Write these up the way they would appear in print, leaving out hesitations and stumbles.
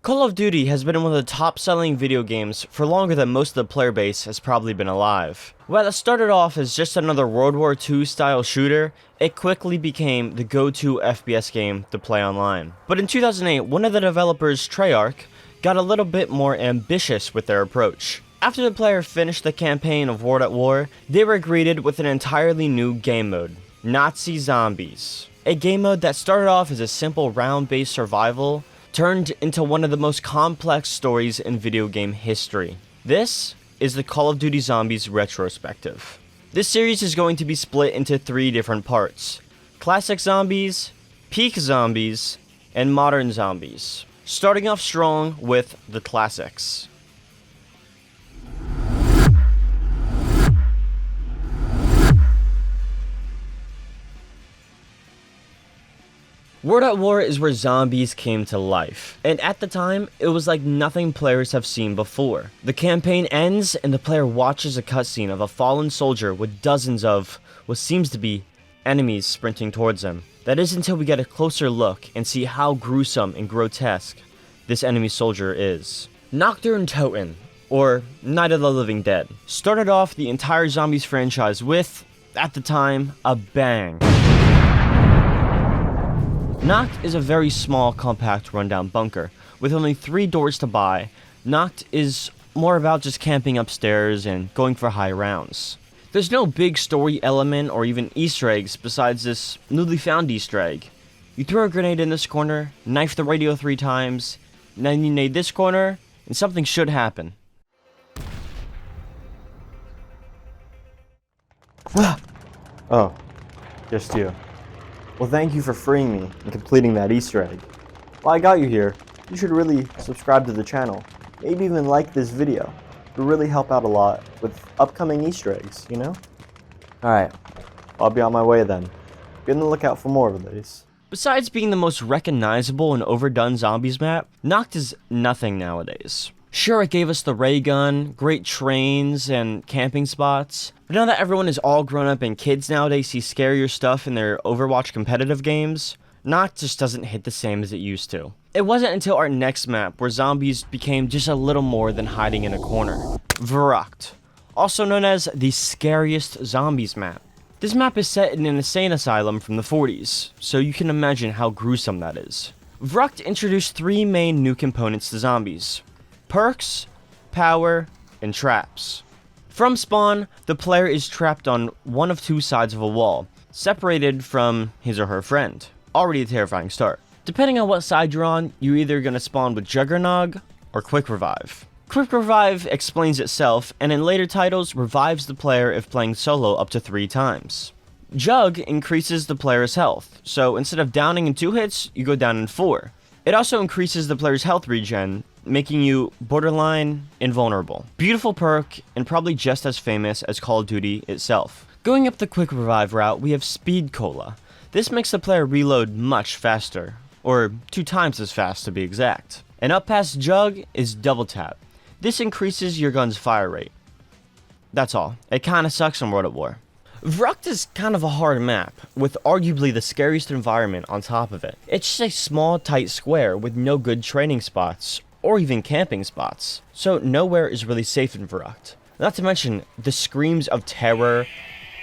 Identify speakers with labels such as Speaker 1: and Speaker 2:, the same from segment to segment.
Speaker 1: Call of Duty has been one of the top-selling video games for longer than most of the player base has probably been alive. While it started off as just another World War II style shooter, it quickly became the go-to FPS game to play online. But in 2008, one of the developers, Treyarch, got a little bit more ambitious with their approach. After the player finished the campaign of World at War, they were greeted with an entirely new game mode, Nazi Zombies. A game mode that started off as a simple round-based survival, turned into one of the most complex stories in video game history. This is the Call of Duty Zombies retrospective. This series is going to be split into 3 different parts: Classic Zombies, Peak Zombies, and Modern Zombies. Starting off strong with the classics. World at War is where zombies came to life, and at the time, it was like nothing players have seen before. The campaign ends and the player watches a cutscene of a fallen soldier with dozens of what seems to be enemies sprinting towards him. That is until we get a closer look and see how gruesome and grotesque this enemy soldier is. Nacht Der Un Toten, or Night of the Living Dead, started off the entire Zombies franchise with, at the time, a bang. Nacht is a very small, compact, rundown bunker. With only 3 doors to buy, Nacht is more about just camping upstairs and going for high rounds. There's no big story element or even Easter eggs besides this newly found Easter egg. You throw a grenade in this corner, knife the radio 3 times, and then you nade this corner, and something should happen.
Speaker 2: Oh, just you. Well, thank you for freeing me and completing that Easter egg. While I got you here, you should really subscribe to the channel. Maybe even like this video. It would really help out a lot with upcoming Easter eggs, you know? Alright, I'll be on my way then. Be on the lookout for more of these.
Speaker 1: Besides being the most recognizable and overdone zombies map, Nacht is nothing nowadays. Sure, it gave us the ray gun, great trains, and camping spots, but now that everyone is all grown up and kids nowadays see scarier stuff in their Overwatch competitive games, Nacht just doesn't hit the same as it used to. It wasn't until our next map where zombies became just a little more than hiding in a corner. Verruckt, also known as the scariest zombies map. This map is set in an insane asylum from the 40s, so you can imagine how gruesome that is. Verruckt introduced 3 main new components to zombies: perks, power, and traps. From spawn, the player is trapped on one of 2 sides of a wall, separated from his or her friend. Already a terrifying start. Depending on what side you're on, you're either going to spawn with Juggernog or Quick Revive. Quick Revive explains itself, and in later titles, revives the player if playing solo up to 3 times. Jug increases the player's health, so instead of downing in 2 hits, you go down in 4. It also increases the player's health regen, making you borderline invulnerable. Beautiful perk, and probably just as famous as Call of Duty itself. Going up the Quick Revive route, we have Speed Cola. This makes the player reload much faster, or 2 times as fast to be exact. And up past Jug is Double Tap. This increases your gun's fire rate. That's all. It kinda sucks in World at War. Verruckt is kind of a hard map, with arguably the scariest environment on top of it. It's just a small, tight square with no good training spots, or even camping spots, so nowhere is really safe in Verruckt. Not to mention the screams of terror,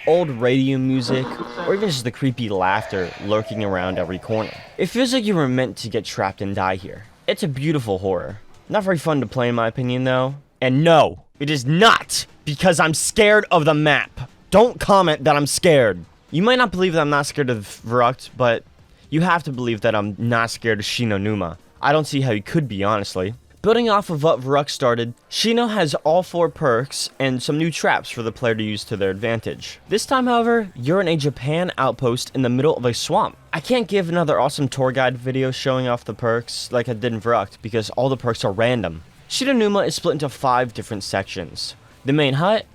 Speaker 1: old radio music, or even just the creepy laughter lurking around every corner. It feels like you were meant to get trapped and die here. It's a beautiful horror. Not very fun to play in my opinion though. And no, it is not because I'm scared of the map. Don't comment that I'm scared. You might not believe that I'm not scared of Verruckt, but you have to believe that I'm not scared of Shi No Numa. I don't see how you could be, honestly. Building off of what Verruckt started, Shi No has all 4 perks and some new traps for the player to use to their advantage. This time, however, you're in a Japan outpost in the middle of a swamp. I can't give another awesome tour guide video showing off the perks like I did in Verruckt because all the perks are random. Shi No Numa is split into 5 different sections: the main hut,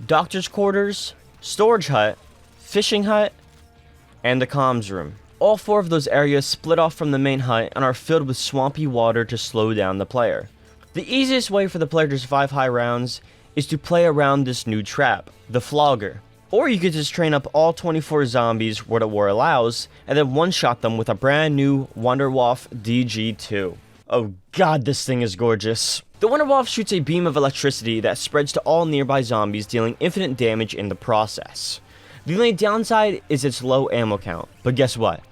Speaker 1: doctor's quarters, storage hut, fishing hut, and the comms room. All 4 of those areas split off from the main hut and are filled with swampy water to slow down the player. The easiest way for the player to survive high rounds is to play around this new trap, the Flogger. Or you could just train up all 24 zombies World at War allows, and then one-shot them with a brand new Wonderwolf DG2. Oh god, this thing is gorgeous. The Wonderwolf shoots a beam of electricity that spreads to all nearby zombies, dealing infinite damage in the process. The only downside is its low ammo count, but guess what?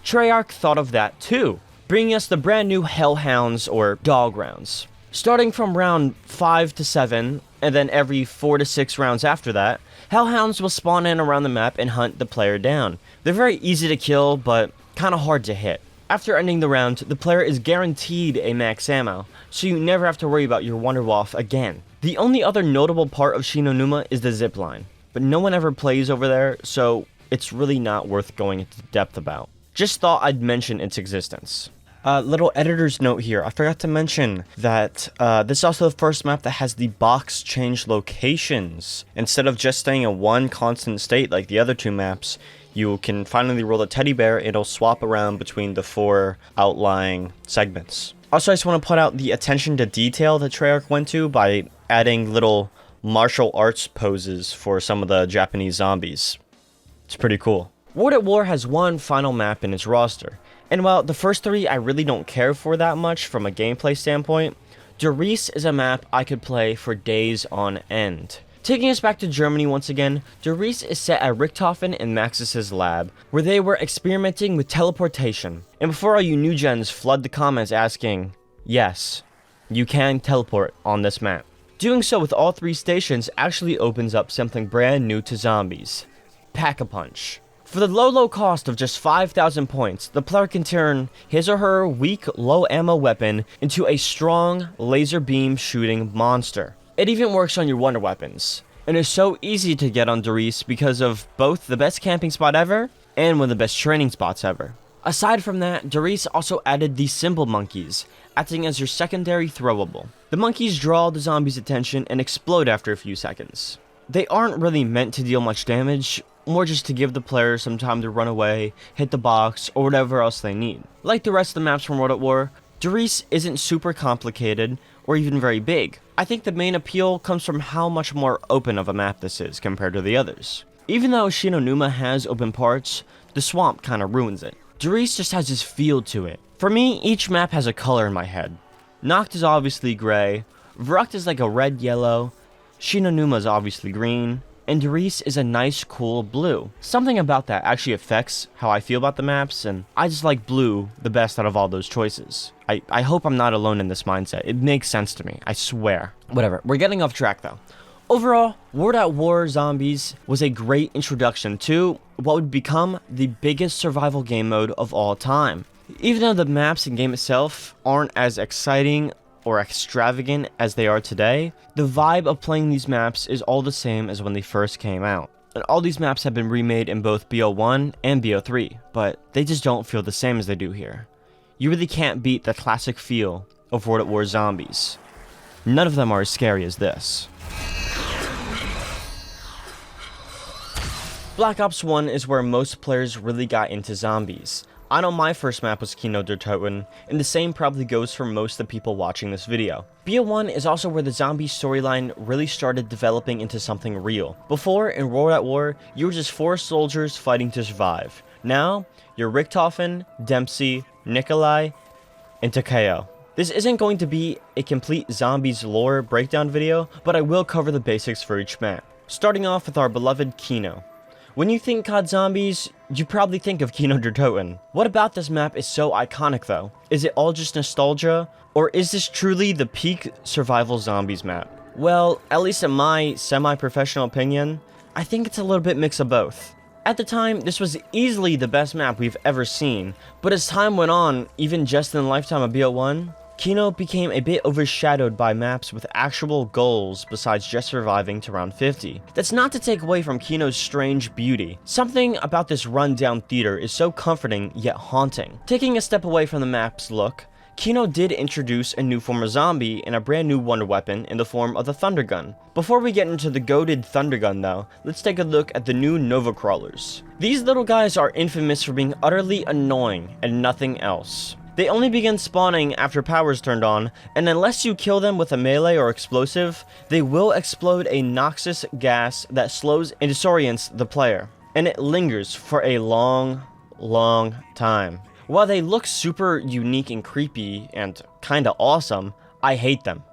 Speaker 1: Treyarch thought of that too, bringing us the brand new Hellhounds or dog rounds. Starting from round 5 to 7, and then every 4 to 6 rounds after that, Hellhounds will spawn in around the map and hunt the player down. They're very easy to kill, but kinda hard to hit. After ending the round, the player is guaranteed a max ammo, so you never have to worry about your Wonderwolf again. The only other notable part of Shi No Numa is the zipline, but no one ever plays over there, so it's really not worth going into depth about. Just thought I'd mention its existence. Little editor's note here, I forgot to mention that this is also the first map that has the box change locations. Instead of just staying in one constant state like the other two maps, you can finally roll a teddy bear and it'll swap around between the 4 outlying segments. Also, I just want to point out the attention to detail that Treyarch went to by adding little martial arts poses for some of the Japanese zombies. It's pretty cool. World at War has one final map in its roster, and while the first 3 I really don't care for that much from a gameplay standpoint, Der Riese is a map I could play for days on end. Taking us back to Germany once again, Der Riese is set at Richthofen and Maxis's lab, where they were experimenting with teleportation. And before all you new gens flood the comments asking, yes, you can teleport on this map. Doing so with all 3 stations actually opens up something brand new to zombies: Pack-a-Punch. For the low cost of just 5,000 points, the player can turn his or her weak, low ammo weapon into a strong, laser beam shooting monster. It even works on your wonder weapons, and is so easy to get on Der Riese because of both the best camping spot ever, and one of the best training spots ever. Aside from that, Der Riese also added the Symbol Monkeys, acting as your secondary throwable. The monkeys draw the zombies' attention and explode after a few seconds. They aren't really meant to deal much damage, more just to give the player some time to run away, hit the box, or whatever else they need. Like the rest of the maps from World at War, Der Riese isn't super complicated, or even very big. I think the main appeal comes from how much more open of a map this is compared to the others. Even though Shi No Numa has open parts, the swamp kinda ruins it. Der Riese just has this feel to it. For me, each map has a color in my head. Nacht is obviously gray, Verruckt is like a red-yellow, Shi No Numa is obviously green, and Der Riese is a nice cool blue. Something about that actually affects how I feel about the maps, and I just like blue the best out of all those choices. I hope I'm not alone in this mindset. It makes sense to me, I swear. Whatever, we're getting off track though. Overall, World at War Zombies was a great introduction to what would become the biggest survival game mode of all time. Even though the maps and game itself aren't as exciting or extravagant as they are today, the vibe of playing these maps is all the same as when they first came out. And all these maps have been remade in both BO1 and BO3, but they just don't feel the same as they do here. You really can't beat the classic feel of World at War Zombies. None of them are as scary as this. Black Ops 1 is where most players really got into zombies. I know my first map was Kino Der Toten, and the same probably goes for most of the people watching this video. BO1 is also where the zombie storyline really started developing into something real. Before, in World at War, you were just 4 soldiers fighting to survive. Now, you're Richthofen, Dempsey, Nikolai, and Takeo. This isn't going to be a complete zombies lore breakdown video, but I will cover the basics for each map. Starting off with our beloved Kino. When you think COD Zombies, you probably think of Kino Der Toten. What about this map is so iconic though? Is it all just nostalgia? Or is this truly the peak survival zombies map? Well, at least in my semi-professional opinion, I think it's a little bit mix of both. At the time, this was easily the best map we've ever seen, but as time went on, even just in the lifetime of BO1, Kino became a bit overshadowed by maps with actual goals besides just surviving to round 50. That's not to take away from Kino's strange beauty. Something about this rundown theater is so comforting yet haunting. Taking a step away from the map's look, Kino did introduce a new form of zombie and a brand new wonder weapon in the form of the Thunder Gun. Before we get into the goated Thunder Gun though, let's take a look at the new Nova Crawlers. These little guys are infamous for being utterly annoying and nothing else. They only begin spawning after power's turned on, and unless you kill them with a melee or explosive, they will explode a noxious gas that slows and disorients the player, and it lingers for a long time. While they look super unique and creepy and kinda awesome, I hate them,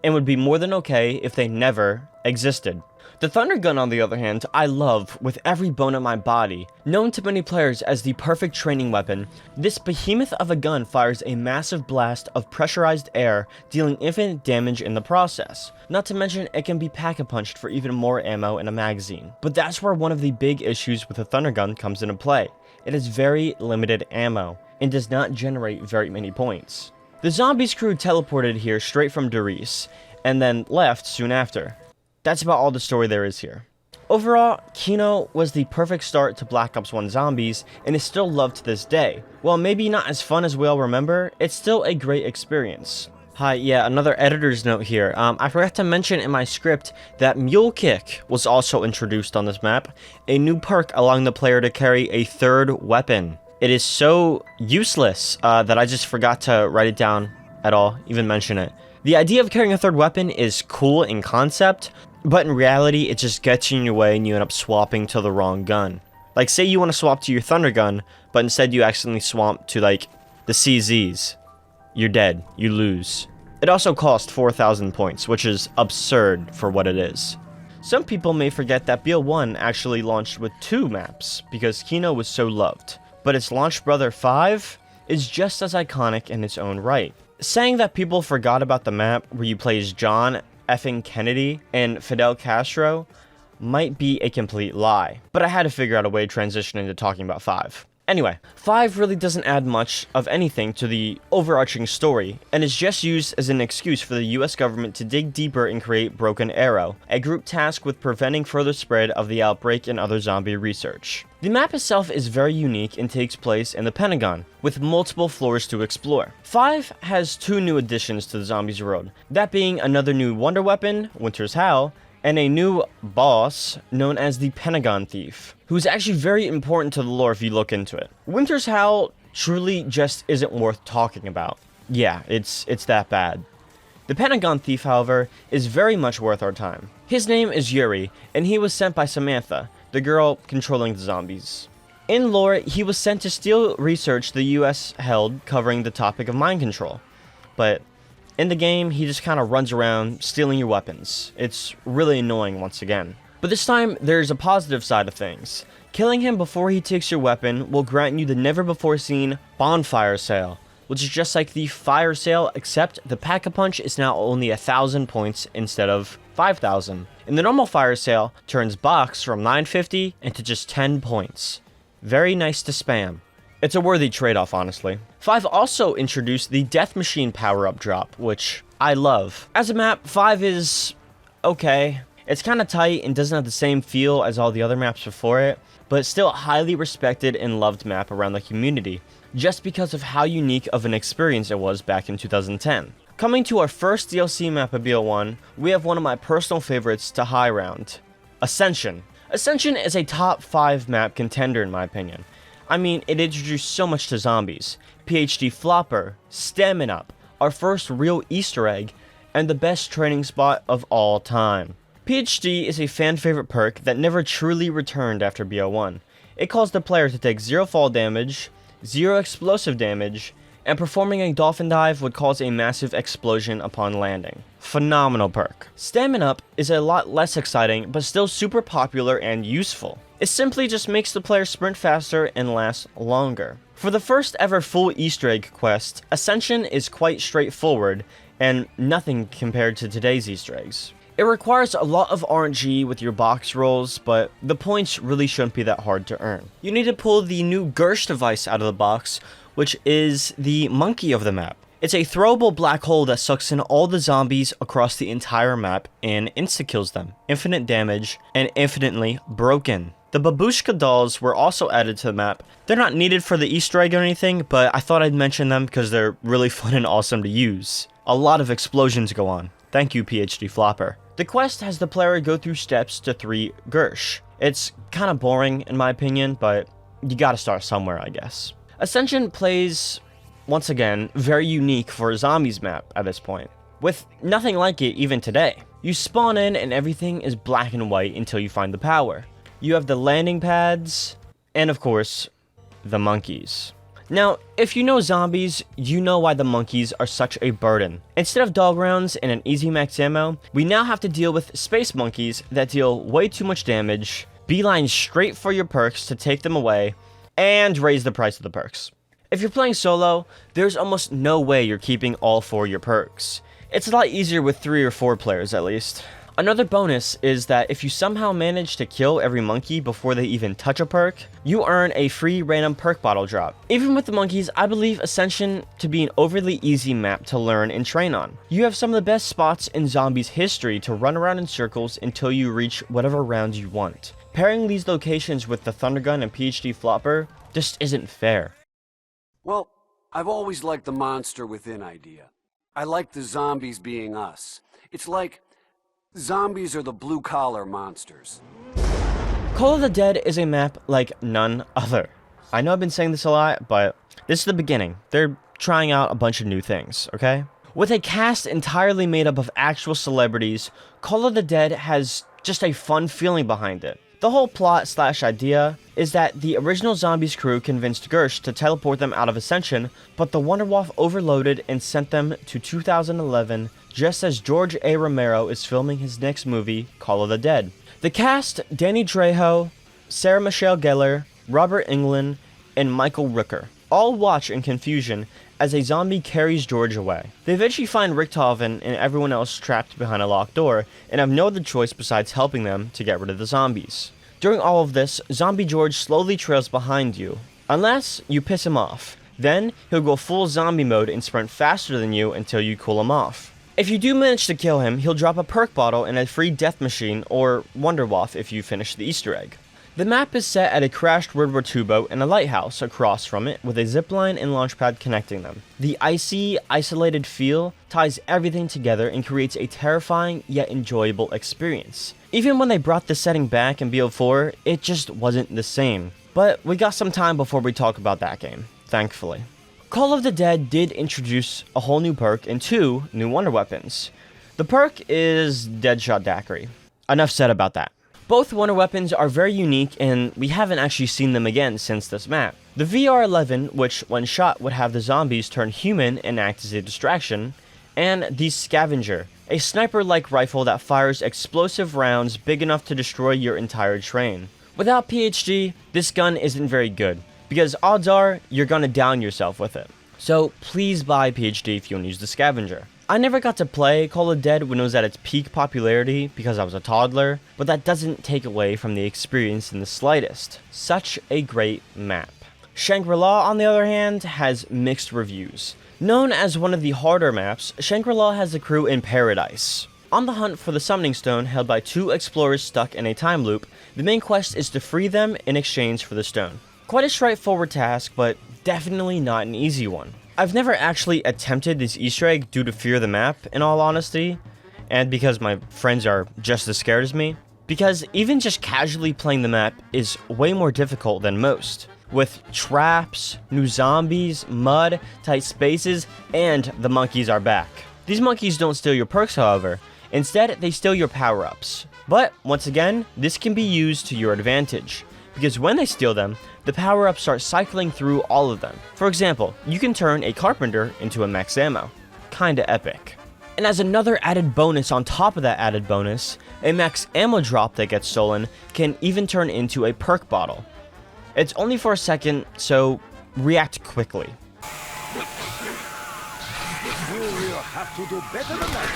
Speaker 1: and would be more than okay if they never existed. The Thunder Gun, on the other hand, I love with every bone in my body. Known to many players as the perfect training weapon, this behemoth of a gun fires a massive blast of pressurized air, dealing infinite damage in the process. Not to mention, it can be pack-a-punched for even more ammo in a magazine. But that's where one of the big issues with the Thunder Gun comes into play. It has very limited ammo, and does not generate very many points. The zombies crew teleported here straight from Riese, and then left soon after. That's about all the story there is here. Overall, Kino was the perfect start to Black Ops 1 Zombies, and is still loved to this day. While maybe not as fun as we all remember, it's still a great experience. Hi, yeah, another editor's note here. I forgot to mention in my script that Mule Kick was also introduced on this map, a new perk allowing the player to carry a third weapon. It is so useless that I just forgot to write it down at all, even mention it. The idea of carrying a third weapon is cool in concept, but in reality, it just gets you in your way and you end up swapping to the wrong gun. Like, say you want to swap to your Thunder Gun, but instead you accidentally swap to, like, the CZs. You're dead. You lose. It also cost 4,000 points, which is absurd for what it is. Some people may forget that BO1 actually launched with 2 maps, because Kino was so loved. But its launch brother 5 is just as iconic in its own right. Saying that people forgot about the map where you play as John effing Kennedy and Fidel Castro might be a complete lie, but I had to figure out a way to transition into talking about 5. Anyway, 5 really doesn't add much of anything to the overarching story, and is just used as an excuse for the US government to dig deeper and create Broken Arrow, a group tasked with preventing further spread of the outbreak and other zombie research. The map itself is very unique and takes place in the Pentagon, with multiple floors to explore. 5 has 2 new additions to the zombies world, that being another new wonder weapon, Winter's Howl, and a new boss known as the Pentagon Thief, who's actually very important to the lore if you look into it. Winter's Howl truly just isn't worth talking about. Yeah, it's that bad. The Pentagon Thief, however, is very much worth our time. His name is Yuri, and he was sent by Samantha, the girl controlling the zombies. In lore, he was sent to steal research the US held covering the topic of mind control, but in the game, he just kind of runs around stealing your weapons. It's really annoying once again. But this time, there's a positive side of things. Killing him before he takes your weapon will grant you the never-before-seen Bonfire Sale, which is just like the Fire Sale, except the Pack-a-Punch is now only 1,000 points instead of 5,000. And the normal Fire Sale turns Box from 950 into just 10 points. Very nice to spam. It's a worthy trade-off, honestly. 5 also introduced the Death Machine power-up drop, which I love. As a map, 5 is okay. It's kind of tight and doesn't have the same feel as all the other maps before it, but it's still a highly respected and loved map around the community, just because of how unique of an experience it was back in 2010. Coming to our first DLC map of BO1, we have one of my personal favorites to high round, Ascension. Ascension is a top 5 map contender in my opinion. I mean, it introduced so much to zombies. PhD Flopper, Stamina Up, our first real Easter egg, and the best training spot of all time. PhD is a fan favorite perk that never truly returned after BO1. It caused the player to take 0 fall damage, 0 explosive damage, and performing a dolphin dive would cause a massive explosion upon landing. Phenomenal perk. Stamina Up is a lot less exciting, but still super popular and useful. It simply just makes the player sprint faster and last longer. For the first ever full Easter egg quest, Ascension is quite straightforward, and nothing compared to today's Easter eggs. It requires a lot of RNG with your box rolls, but the points really shouldn't be that hard to earn. You need to pull the new Gersh device out of the box, which is the monkey of the map. It's a throwable black hole that sucks in all the zombies across the entire map and insta-kills them. Infinite damage, and infinitely broken. The Babushka dolls were also added to the map. They're not needed for the Easter egg or anything, but I thought I'd mention them because they're really fun and awesome to use. A lot of explosions go on. Thank you, PhD Flopper. The quest has the player go through steps to 3 Gersh. It's kind of boring in my opinion, but you gotta start somewhere, I guess. Ascension plays, once again, very unique for a zombies map at this point, with nothing like it even today. You spawn in and everything is black and white until you find the power. You have the landing pads, and of course, the monkeys. Now, if you know zombies, you know why the monkeys are such a burden. Instead of dog rounds and an easy max ammo, we now have to deal with space monkeys that deal way too much damage, beeline straight for your perks to take them away, and raise the price of the perks. If you're playing solo, there's almost no way you're keeping all 4 your perks. It's a lot easier with 3 or 4 players at least. Another bonus is that if you somehow manage to kill every monkey before they even touch a perk, you earn a free random perk bottle drop. Even with the monkeys, I believe Ascension to be an overly easy map to learn and train on. You have some of the best spots in zombies history to run around in circles until you reach whatever rounds you want. Pairing these locations with the Thundergun and PhD Flopper just isn't fair.
Speaker 3: Well, I've always liked the monster within idea. I like the zombies being us. It's like zombies are the blue-collar monsters.
Speaker 1: Call of the Dead is a map like none other. I know I've been saying this a lot, but this is the beginning. They're trying out a bunch of new things, okay? With a cast entirely made up of actual celebrities, Call of the Dead has just a fun feeling behind it. The whole plot/idea is that the original Zombies crew convinced Gersh to teleport them out of Ascension, but the Wonderwolf overloaded and sent them to 2011 just as George A. Romero is filming his next movie, Call of the Dead. The cast, Danny Trejo, Sarah Michelle Gellar, Robert Englund, and Michael Rooker, all watch in confusion as a zombie carries George away. They eventually find Richtofen and everyone else trapped behind a locked door and have no other choice besides helping them to get rid of the zombies. During all of this, Zombie George slowly trails behind you, unless you piss him off. Then, he'll go full zombie mode and sprint faster than you until you cool him off. If you do manage to kill him, he'll drop a perk bottle and a free death machine or Wonderwolf if you finish the Easter egg. The map is set at a crashed World War II boat and a lighthouse across from it with a zipline and launchpad connecting them. The icy, isolated feel ties everything together and creates a terrifying yet enjoyable experience. Even when they brought the setting back in BO4, it just wasn't the same. But we got some time before we talk about that game, thankfully. Call of the Dead did introduce a whole new perk and 2 new wonder weapons. The perk is Deadshot Daiquiri. Enough said about that. Both wonder weapons are very unique and we haven't actually seen them again since this map. The VR-11, which when shot would have the zombies turn human and act as a distraction, and the Scavenger, a sniper-like rifle that fires explosive rounds big enough to destroy your entire train. Without PhD, this gun isn't very good, because odds are you're gonna down yourself with it. So please buy PhD if you want to use the Scavenger. I never got to play Call of Dead when it was at its peak popularity because I was a toddler, but that doesn't take away from the experience in the slightest. Such a great map. Shangri-La, on the other hand, has mixed reviews. Known as one of the harder maps, Shangri-La has the crew in paradise. On the hunt for the Summoning Stone held by 2 explorers stuck in a time loop, the main quest is to free them in exchange for the stone. Quite a straightforward task, but definitely not an easy one. I've never actually attempted this Easter egg due to fear of the map, in all honesty, and because my friends are just as scared as me. Because even just casually playing the map is way more difficult than most, with traps, new zombies, mud, tight spaces, and the monkeys are back. These monkeys don't steal your perks, however. Instead, they steal your power-ups. But, once again, this can be used to your advantage, because when they steal them, the power-ups start cycling through all of them. For example, you can turn a carpenter into a max ammo. Kinda epic. And as another added bonus on top of that added bonus, a max ammo drop that gets stolen can even turn into a perk bottle. It's only for a second, so react quickly.
Speaker 4: You will have to do better than that,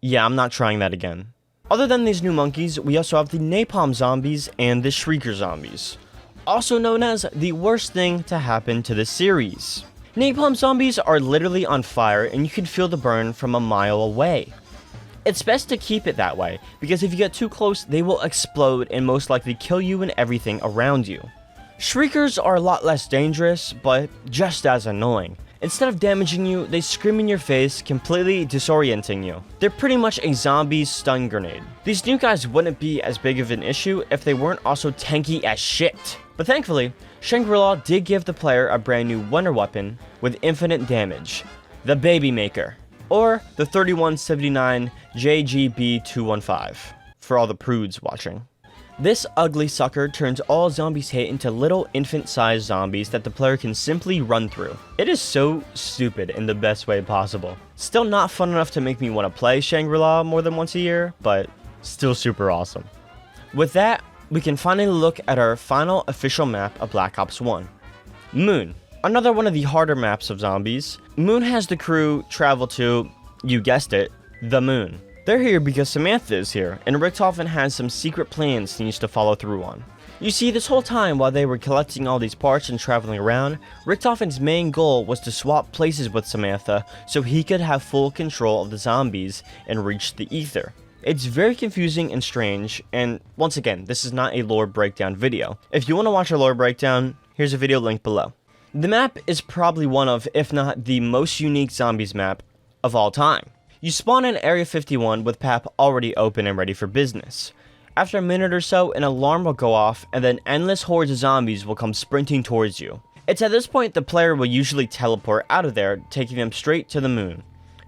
Speaker 1: Yeah, I'm not trying that again. Other than these new monkeys, we also have the Napalm Zombies and the Shrieker Zombies, also known as the worst thing to happen to this series. Napalm Zombies are literally on fire and you can feel the burn from a mile away. It's best to keep it that way, because if you get too close, they will explode and most likely kill you and everything around you. Shriekers are a lot less dangerous, but just as annoying. Instead of damaging you, they scream in your face, completely disorienting you. They're pretty much a zombie stun grenade. These new guys wouldn't be as big of an issue if they weren't also tanky as shit. But thankfully, Shangri-La did give the player a brand new wonder weapon with infinite damage, the Baby Maker, or the 3179 JGB215, for all the prudes watching. This ugly sucker turns all zombies hate into little infant-sized zombies that the player can simply run through. It is so stupid in the best way possible. Still not fun enough to make me want to play Shangri-La more than once a year, but still super awesome. With that, we can finally look at our final official map of Black Ops 1. Moon. Another one of the harder maps of zombies. Moon has the crew travel to, you guessed it, the moon. They're here because Samantha is here, and Richtofen has some secret plans he needs to follow through on. You see, this whole time while they were collecting all these parts and traveling around, Richtofen's main goal was to swap places with Samantha so he could have full control of the zombies and reach the ether. It's very confusing and strange, and once again, this is not a lore breakdown video. If you want to watch a lore breakdown, here's a video link below. The map is probably one of, if not the most unique zombies map of all time. You spawn in Area 51 with PAP already open and ready for business. After a minute or so, an alarm will go off and then endless hordes of zombies will come sprinting towards you. It's at this point the player will usually teleport out of there, taking them straight to the moon.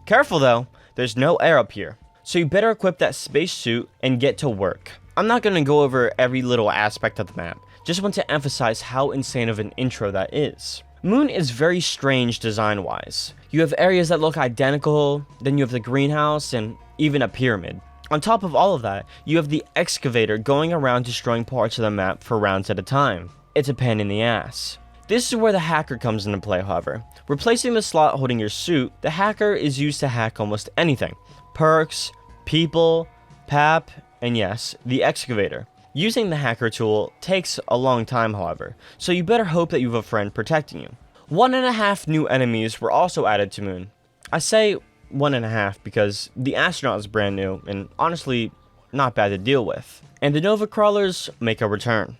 Speaker 1: Careful though, there's no air up here, so you better equip that spacesuit and get to work. I'm not going to go over every little aspect of the map, just want to emphasize how insane of an intro that is. Moon is very strange design-wise. You have areas that look identical, then you have the greenhouse, and even a pyramid. On top of all of that, you have the excavator going around destroying parts of the map for rounds at a time. It's a pain in the ass. This is where the hacker comes into play, however. Replacing the slot holding your suit, the hacker is used to hack almost anything. Perks, people, PAP, and yes, the excavator. Using the hacker tool takes a long time, however, so you better hope that you have a friend protecting you. 1.5 new enemies were also added to Moon. I say 1.5 because the astronaut is brand new and honestly not bad to deal with. And the Nova Crawlers make a return,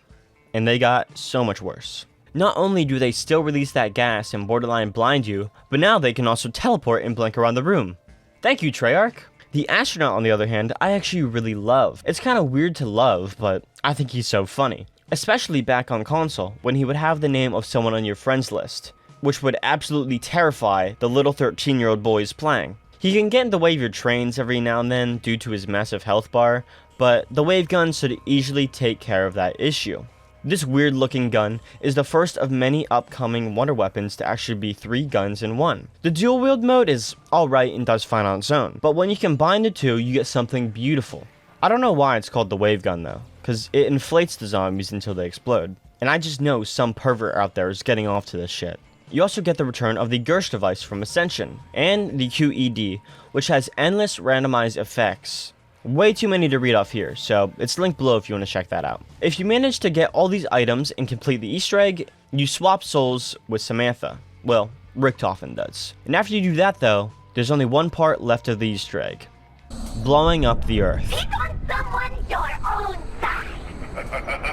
Speaker 1: and they got so much worse. Not only do they still release that gas and borderline blind you, but now they can also teleport and blink around the room. Thank you, Treyarch. The astronaut, on the other hand, I actually really love. It's kind of weird to love, but I think he's so funny. Especially back on console, when he would have the name of someone on your friends list, which would absolutely terrify the little 13-year-old boys playing. He can get in the way of your trains every now and then due to his massive health bar, but the wave gun should easily take care of that issue. This weird looking gun is the first of many upcoming wonder weapons to actually be 3 guns in one. The dual wield mode is alright and does fine on its own, but when you combine the two you get something beautiful. I don't know why it's called the wave gun though, cause it inflates the zombies until they explode, and I just know some pervert out there is getting off to this shit. You also get the return of the Gersh device from Ascension, and the QED, which has endless randomized effects. Way too many to read off here, so it's linked below if you want to check that out. If you manage to get all these items and complete the Easter egg, you swap souls with Samantha. Well, Richtofen does. And after you do that though, there's only one part left of the Easter egg. Blowing up the Earth.
Speaker 5: Pick on someone your own size.